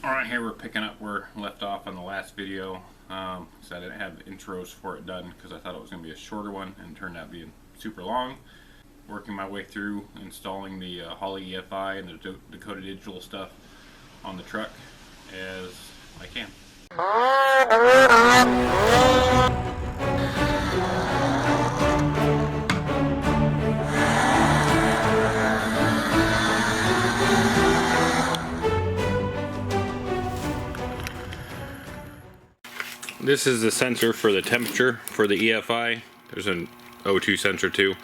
Alright, here we're picking up where we left off on the last video. So I didn't have intros for it done because I thought it was going to be a shorter one, and it turned out being super long. Working my way through installing the Holley EFI and the Dakota Digital stuff on the truck as I can. This is the sensor for the temperature for the EFI. There's an O2 sensor too,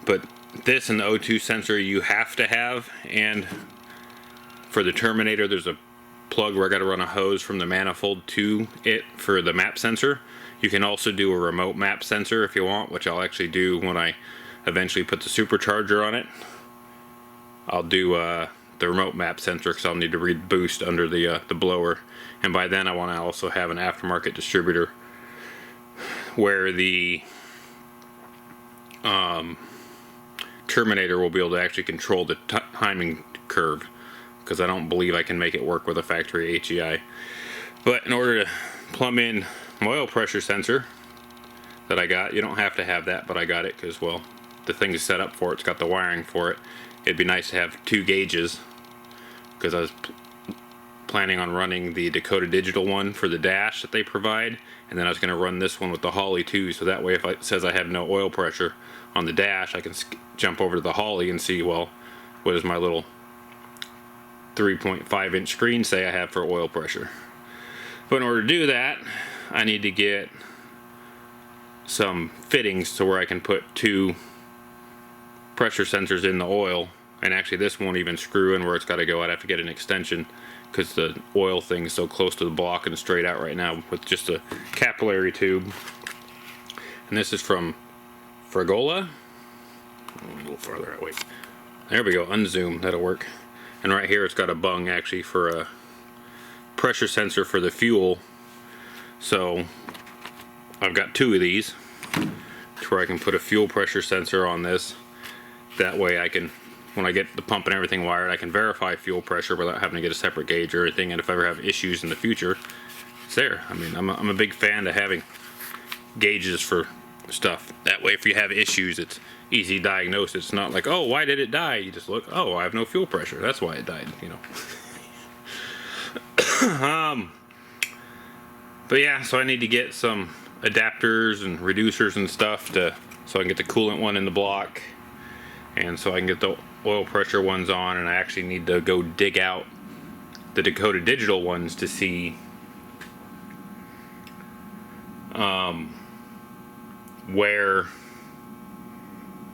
but this and the O2 sensor you have to have, and for the Terminator there's a plug where I got to run a hose from the manifold to it for the map sensor. You can also do a remote map sensor if you want, which I'll actually do when I eventually put the supercharger on it. I'll do the remote map sensor because I'll need to read boost under the blower, and by then I want to also have an aftermarket distributor where the Terminator will be able to actually control the timing curve, because I don't believe I can make it work with a factory HEI. But in order to plumb in my oil pressure sensor that I got, you don't have to have that, but I got it because, well, the thing is set up for it. It's got the wiring for it. It'd be nice to have two gauges, because I was planning on running the Dakota Digital one for the dash that they provide, and then I was going to run this one with the Holley too, so that way if it says I have no oil pressure on the dash, I can jump over to the Holley and see, well, what does my little 3.5 inch screen say I have for oil pressure. But in order to do that, I need to get some fittings to where I can put two pressure sensors in the oil, and actually this won't even screw in where it's got to go. I'd have to get an extension because the oil thing is so close to the block and straight out right now with just a capillary tube. And this is from Fragola. A little farther that way. There we go, unzoom, that'll work. And right here it's got a bung actually for a pressure sensor for the fuel. So I've got two of these to where I can put a fuel pressure sensor on this. That way I can, when I get the pump and everything wired, I can verify fuel pressure without having to get a separate gauge or anything, and if I ever have issues in the future, it's there. I mean, I'm a big fan of having gauges for stuff. That way if you have issues, it's easy to diagnose. It's not like, oh, why did it die? You just look, oh, I have no fuel pressure. That's why it died, you know. But yeah, so I need to get some adapters and reducers and stuff so I can get the coolant one in the block, and so I can get the oil pressure ones on, and I actually need to go dig out the Dakota Digital ones to see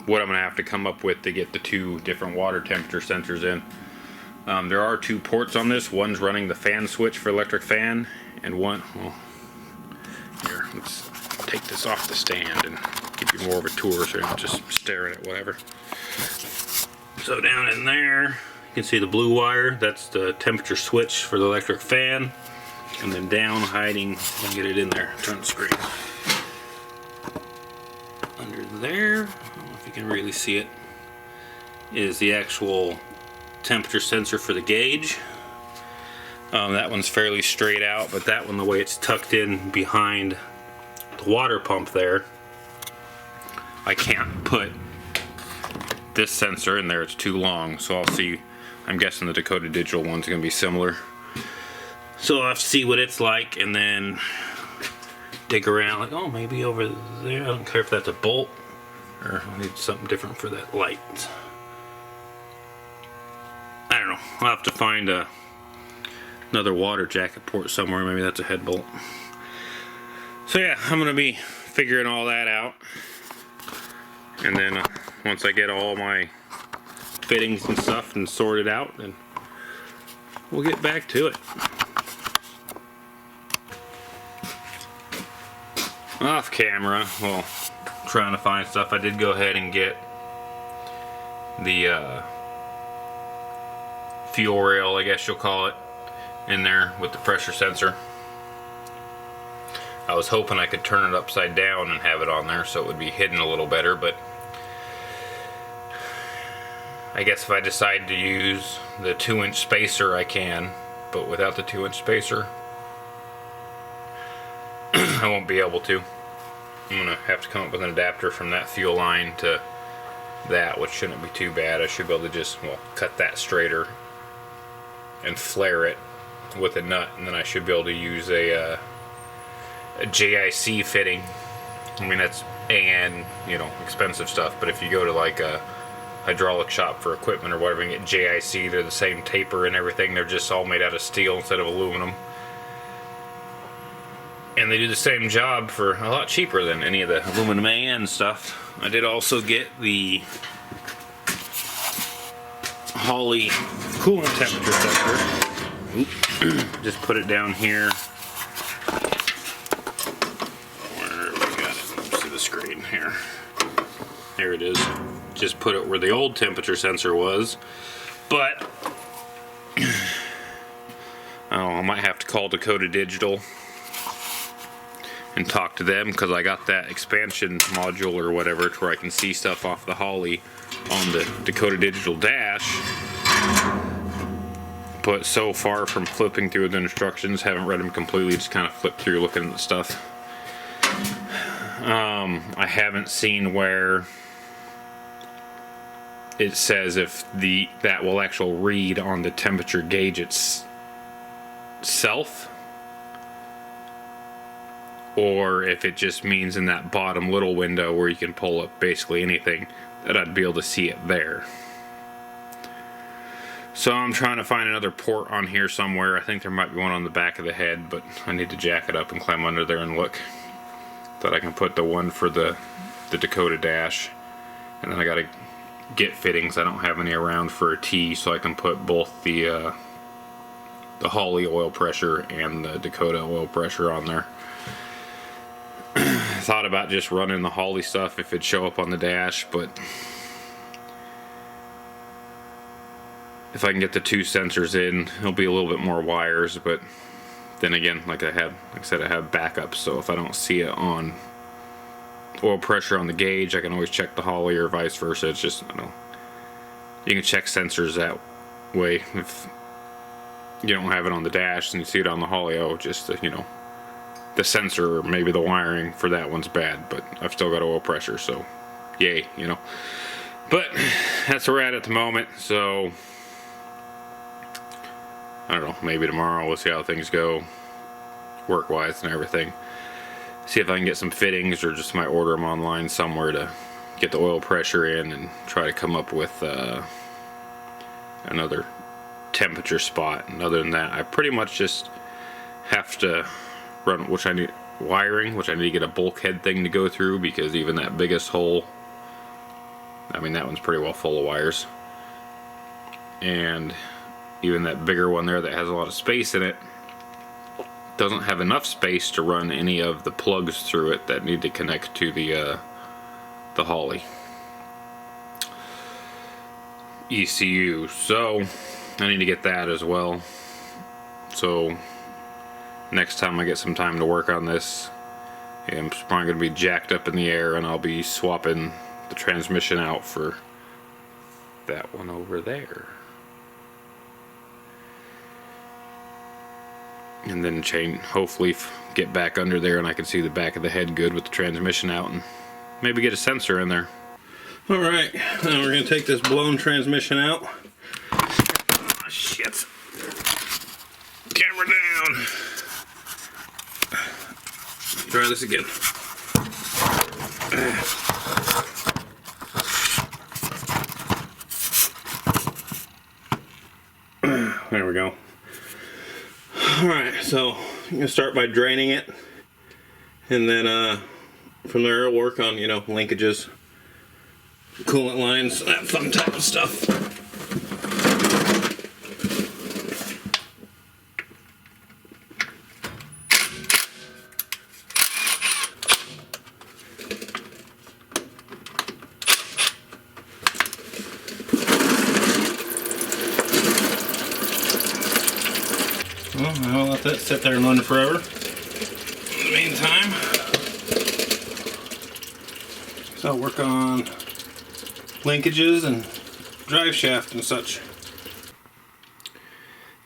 what I'm going to have to come up with to get the two different water temperature sensors in. There are two ports on this. One's running the fan switch for electric fan, and one, well, here, let's take this off the stand and give you more of a tour so you're not just staring at whatever. So down in there, you can see the blue wire. That's the temperature switch for the electric fan. And then down, hiding, let me get it in there, turn the screen. Under there, I don't know if you can really see it, is the actual temperature sensor for the gauge. That one's fairly straight out, but that one, the way it's tucked in behind the water pump there, I can't put this sensor in there, it's too long. So I'll see, I'm guessing the Dakota Digital one's going to be similar. So I'll have to see what it's like and then dig around, like, oh, maybe over there. I don't care if that's a bolt or I need something different for that light. I don't know. I'll have to find another water jacket port somewhere. Maybe that's a head bolt. So yeah, I'm going to be figuring all that out. And then once I get all my fittings and stuff and sorted out, then we'll get back to it. Off camera, well, trying to find stuff, I did go ahead and get the fuel rail, I guess you'll call it, in there with the pressure sensor. I was hoping I could turn it upside down and have it on there so it would be hidden a little better, but I guess if I decide to use the 2-inch spacer I can, but without the 2-inch spacer, I won't be able to. I'm gonna have to come up with an adapter from that fuel line to that, which shouldn't be too bad. I should be able to just, well, cut that straighter and flare it with a nut, and then I should be able to use a JIC fitting. I mean, that's you know, expensive stuff, but if you go to like a hydraulic shop for equipment or whatever and get JIC, they're the same taper and everything. They're just all made out of steel instead of aluminum, and they do the same job for a lot cheaper than any of the aluminum AN stuff. I did also get the Holley coolant temperature sensor. Just put it down here. Where we got it? Let's see the screen here. There it is. Just put it where the old temperature sensor was. But I might have to call Dakota Digital and talk to them, because I got that expansion module or whatever to where I can see stuff off the Holley on the Dakota Digital dash. But so far from flipping through the instructions, haven't read them completely, just kind of flipped through looking at the stuff. I haven't seen where it says if that will actually read on the temperature gauge itself, or if it just means in that bottom little window where you can pull up basically anything, that I'd be able to see it there. So I'm trying to find another port on here somewhere. I think there might be one on the back of the head, but I need to jack it up and climb under there and look that I can put the one for the Dakota dash. And then I gotta get fittings. I don't have any around for a T, so I can put both the Holley oil pressure and the Dakota oil pressure on there. Thought about just running the Holley stuff if it'd show up on the dash, but if I can get the 2 sensors in, it'll be a little bit more wires. But then again, like I said, I have backups, so if I don't see it on oil pressure on the gauge, I can always check the Holley, or vice versa. It's just, I don't know, you can check sensors that way. If you don't have it on the dash and you see it on the Holley, just you know, the sensor or maybe the wiring for that one's bad, but I've still got oil pressure, so yay, you know. But that's where we're at the moment, so I don't know, maybe tomorrow we'll see how things go work-wise and everything. See if I can get some fittings, or just might order them online somewhere to get the oil pressure in and try to come up with another temperature spot. And other than that, I pretty much just have to run, which I need wiring, which I need to get a bulkhead thing to go through, because even that biggest hole, I mean, that one's pretty well full of wires, and even that bigger one there that has a lot of space in it doesn't have enough space to run any of the plugs through it that need to connect to the Holley ECU. So I need to get that as well. So next time I get some time to work on this, I'm probably going to be jacked up in the air, and I'll be swapping the transmission out for that one over there. And then hopefully get back under there and I can see the back of the head good with the transmission out, and maybe get a sensor in there. Alright, now we're going to take this blown transmission out. Oh, shit. Camera down. Try this again. There we go. Alright, so I'm going to start by draining it, and then from there I'll work on, you know, linkages, coolant lines, that fun type of stuff. Well, I'll let that sit there and run forever. In the meantime, so I'll work on linkages and drive shaft and such.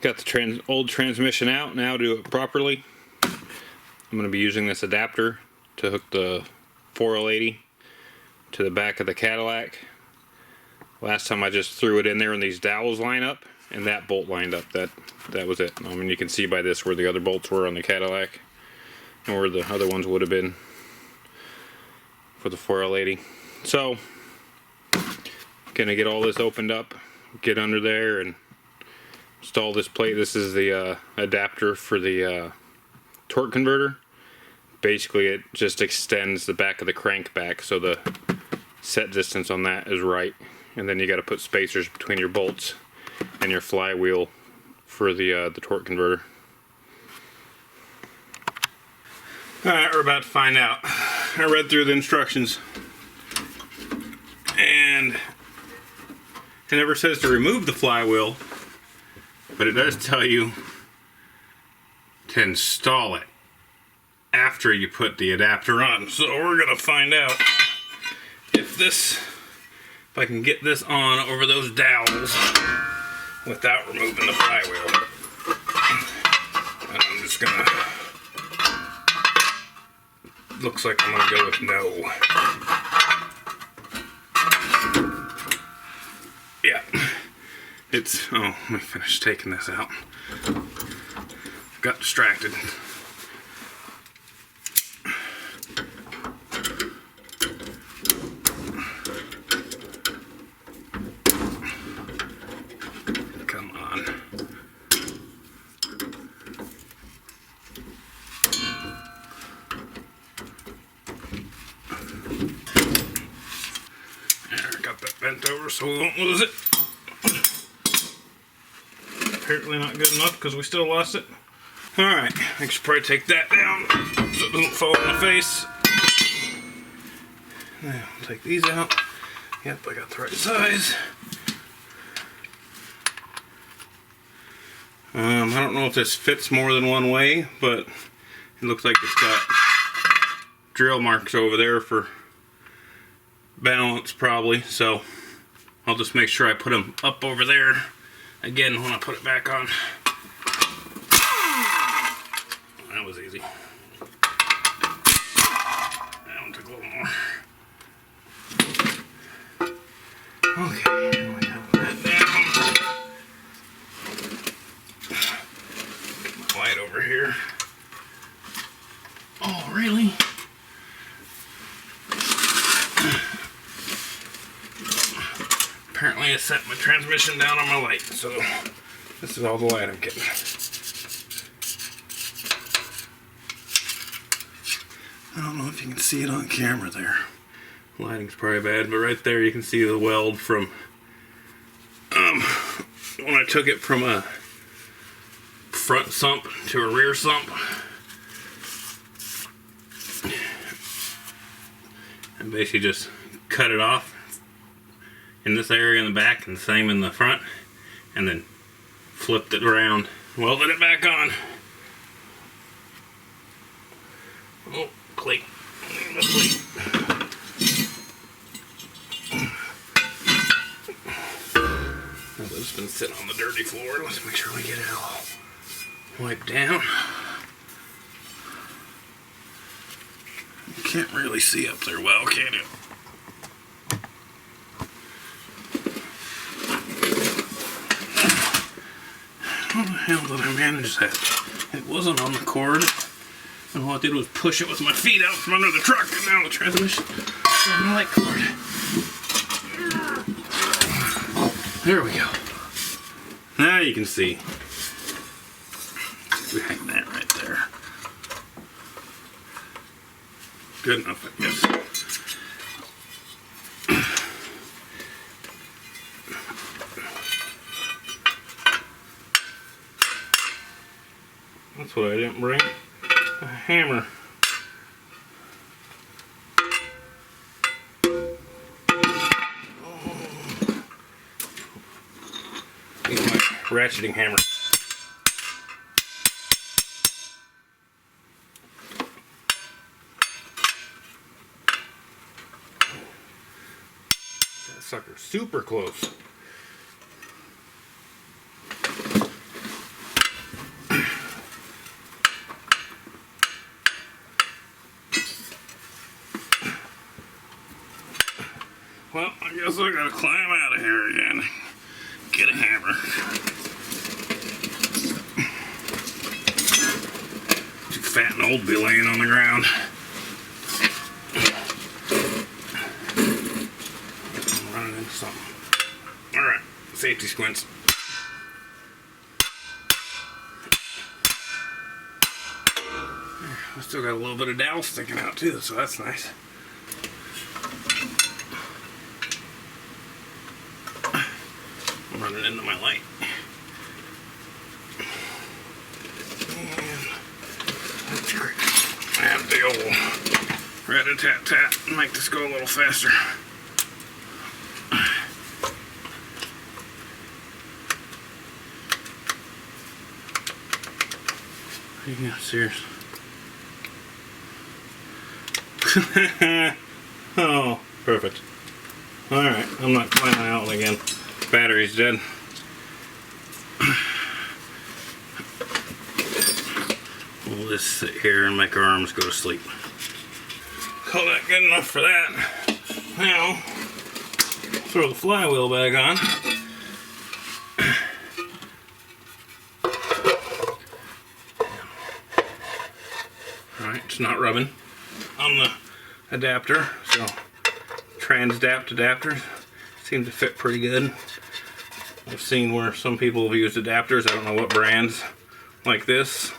got the old transmission out. Now to do it properly, I'm going to be using this adapter to hook the 4L80 to the back of the Cadillac. Last time I just threw it in there and these dowels line up, and that bolt lined up. That was it. I mean, you can see by this where the other bolts were on the Cadillac and where the other ones would have been for the 4L80. So, gonna get all this opened up, get under there and install this plate. This is the adapter for the torque converter. Basically, it just extends the back of the crank back so the set distance on that is right. And then you got to put spacers between your bolts and your flywheel for the torque converter. Alright, we're about to find out. I read through the instructions and it never says to remove the flywheel, but it does tell you to install it after you put the adapter on. So we're gonna find out if I can get this on over those dowels without removing the flywheel. And I'm just gonna, looks like I'm gonna go with no. Yeah, oh, let me finish taking this out. Got distracted. Come on. There, got that bent over so we won't lose it. Apparently not good enough because we still lost it. Alright, I should probably take that down so it doesn't fall in the face. Now, take these out. Yep, I got the right size. I don't know if this fits more than one way, but it looks like it's got drill marks over there for balance probably, so I'll just make sure I put them up over there again when I put it back on. That was easy. That one took a little more. Okay, we got that down. Get my light over here. Oh, really? Apparently I set my transmission down on my light, so this is all the light I'm getting. I don't know if you can see it on camera there. Lighting's probably bad, but right there you can see the weld from when I took it from a front sump to a rear sump. And basically just cut it off in this area in the back and the same in the front, and then flipped it around, welded it back on. Oh, plate. The plate. Now that it's been sitting on the dirty floor, let's make sure we get it all wiped down. You can't really see up there well, can you? How the hell did I manage that? It wasn't on the cord, and all I did was push it with my feet out from under the truck, and now the transmission is on the light cord. There we go. Now you can see. We hang that right there. Good enough, I guess. That's what I didn't bring. A hammer. Use my ratcheting hammer. That sucker's super close. Well, I guess I gotta climb out of here again. Get a hammer. Too fat and old to be laying on the ground. I'm running into something. Alright, safety squints. I still got a little bit of dowel sticking out too, so that's nice. I'm running into my light. And I have the old rat-a-tat-tat and make this go a little faster. Yeah, seriously. Oh, perfect. Alright, I'm not climbing out again. Battery's dead. We'll just sit here and make our arms go to sleep. Call that good enough for that. Now, throw the flywheel back on. Alright, it's not rubbing on the adapter, so trans-dapt adapters seem to fit pretty good. I've seen where some people have used adapters, I don't know what brands, like this,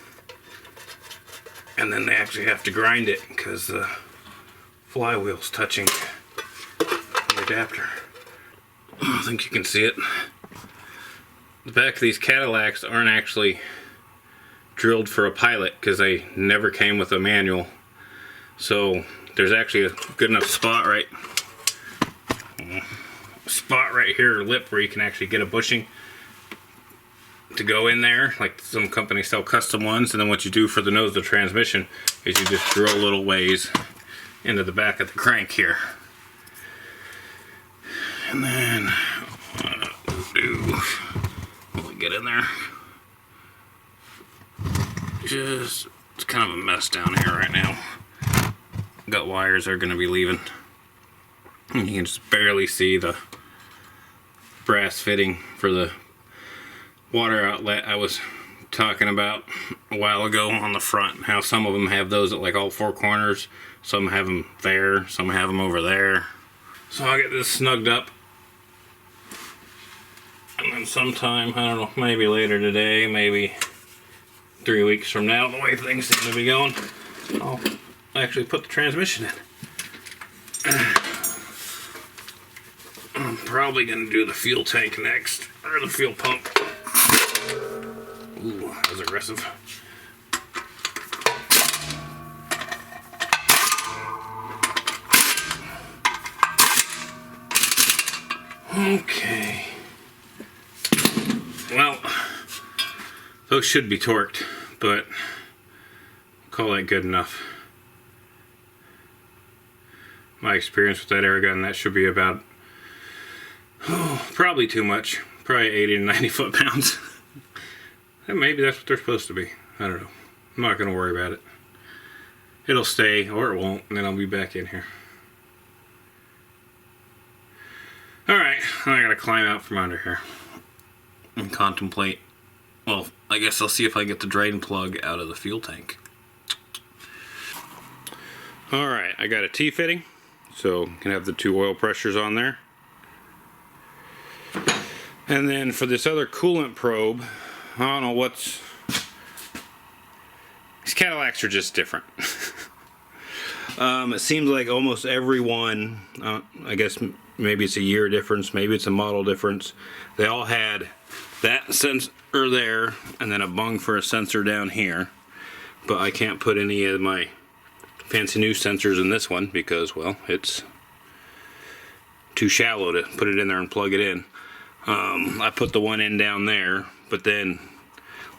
and then they actually have to grind it because the flywheel's touching the adapter. I think you can see it. The back of these Cadillacs aren't actually drilled for a pilot because they never came with a manual. So there's actually a good enough spot right here, lip, where you can actually get a bushing to go in there. Like some companies sell custom ones, and then what you do for the nose of the transmission is you just drill a little ways into the back of the crank here. And then what we'll get in there. It's kind of a mess down here right now. Gut wires are going to be leaving. And you can just barely see the brass fitting for the water outlet I was talking about a while ago on the front. How some of them have those at like all four corners. Some have them there. Some have them over there. So I'll get this snugged up. And then sometime, I don't know, maybe later today, maybe 3 weeks from now, the way things seem to be going, I'll actually put the transmission in. I'm probably going to do the fuel tank next, or the fuel pump. Ooh, that was aggressive. Okay. Well, those should be torqued, but call that good enough. My experience with that air gun, that should be about, probably too much. Probably 80 to 90 foot-pounds. And maybe that's what they're supposed to be. I don't know. I'm not going to worry about it. It'll stay, or it won't, and then I'll be back in here. Alright, I gotta climb out from under here and contemplate. Well, I guess I'll see if I get the drain plug out of the fuel tank. Alright, I got a T-fitting, so you can have the 2 oil pressures on there. And then for this other coolant probe, I don't know what's... These Cadillacs are just different. It seems like almost every one, I guess maybe it's a year difference, maybe it's a model difference, they all had that sensor there and then a bung for a sensor down here. But I can't put any of my fancy new sensors in this one because, well, it's too shallow to put it in there and plug it in. I put the one in down there, but then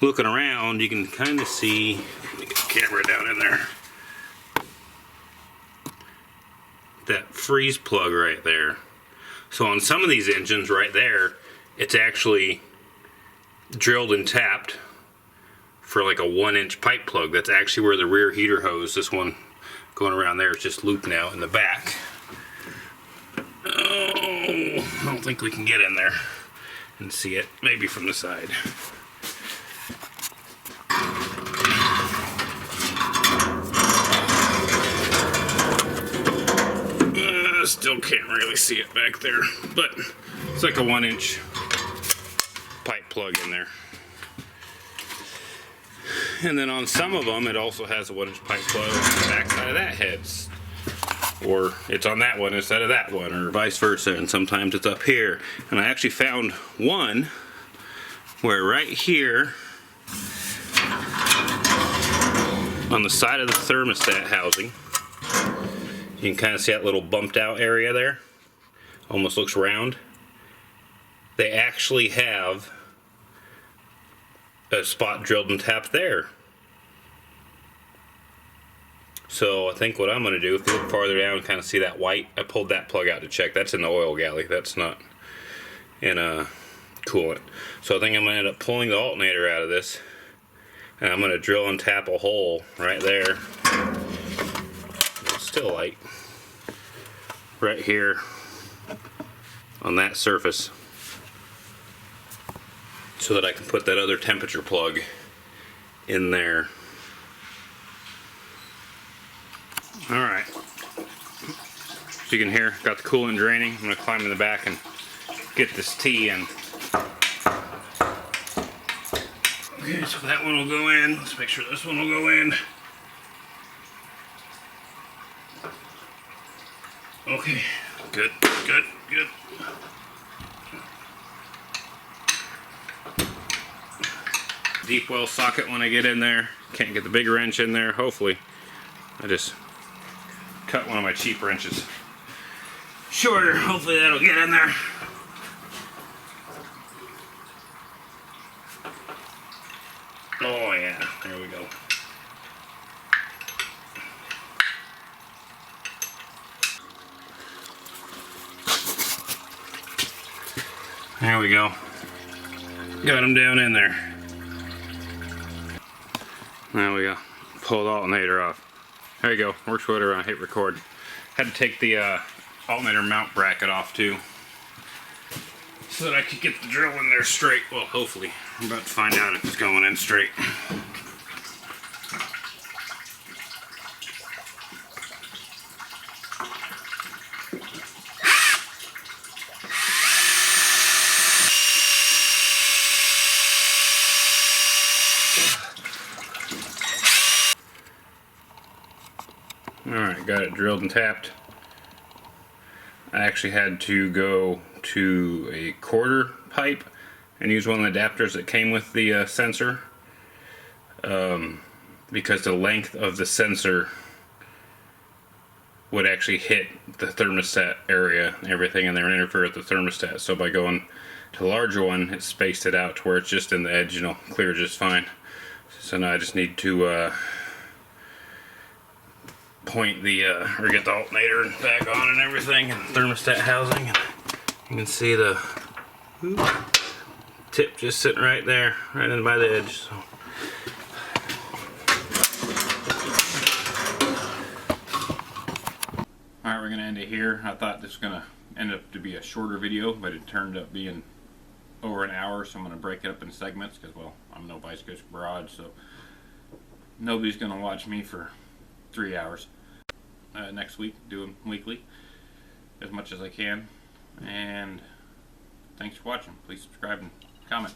looking around you can kind of see, let me get the camera down in there, that freeze plug right there. So on some of these engines right there, it's actually drilled and tapped for like a 1-inch pipe plug. That's actually where the rear heater hose, this one going around there, is just looped now in the back. Oh, I don't think we can get in there and see it. Maybe from the side. Still can't really see it back there, but it's like a 1-inch pipe plug in there. And then on some of them, it also has a 1-inch pipe plug on the back side of that head. Or it's on that one instead of that one, or vice versa, and sometimes it's up here. And I actually found one where right here on the side of the thermostat housing, you can kind of see that little bumped out area there. Almost looks round. They actually have a spot drilled and tapped there. So I think what I'm going to do, if you look farther down and kind of see that white, I pulled that plug out to check. That's in the oil galley. That's not in a coolant. So I think I'm going to end up pulling the alternator out of this. And I'm going to drill and tap a hole right there. It's still light. Right here on that surface. So that I can put that other temperature plug in there. Alright. So you can hear, got the coolant draining. I'm going to climb in the back and get this T in. Okay, so that one will go in. Let's make sure this one will go in. Okay, good, good, good. Deep well socket when I get in there. Can't get the big wrench in there. Hopefully, I just cut one of my cheap wrenches shorter. Hopefully that'll get in there. Oh yeah, there we go. There we go. Got them down in there. There we go. Pull the alternator off. There you go. Works whatever I hit record. Had to take the alternator mount bracket off too, so that I could get the drill in there straight. Well, hopefully. I'm about to find out if it's going in straight. Alright, got it drilled and tapped. I actually had to go to a quarter pipe and use one of the adapters that came with the sensor, because the length of the sensor would actually hit the thermostat area and everything in there and interfere with the thermostat. So by going to the larger one, it spaced it out to where it's just in the edge, clear just fine. So now I just need to point the or get the alternator back on and everything, and thermostat housing. You can see the tip just sitting right there, right in by the edge. So. Alright, we're gonna end it here. I thought this was gonna end up to be a shorter video, but it turned up being over an hour, so I'm gonna break it up in segments because, well, I'm no bicycle garage, so nobody's gonna watch me for 3 hours. Next week, doing weekly as much as I can, and thanks for watching. Please subscribe and comment.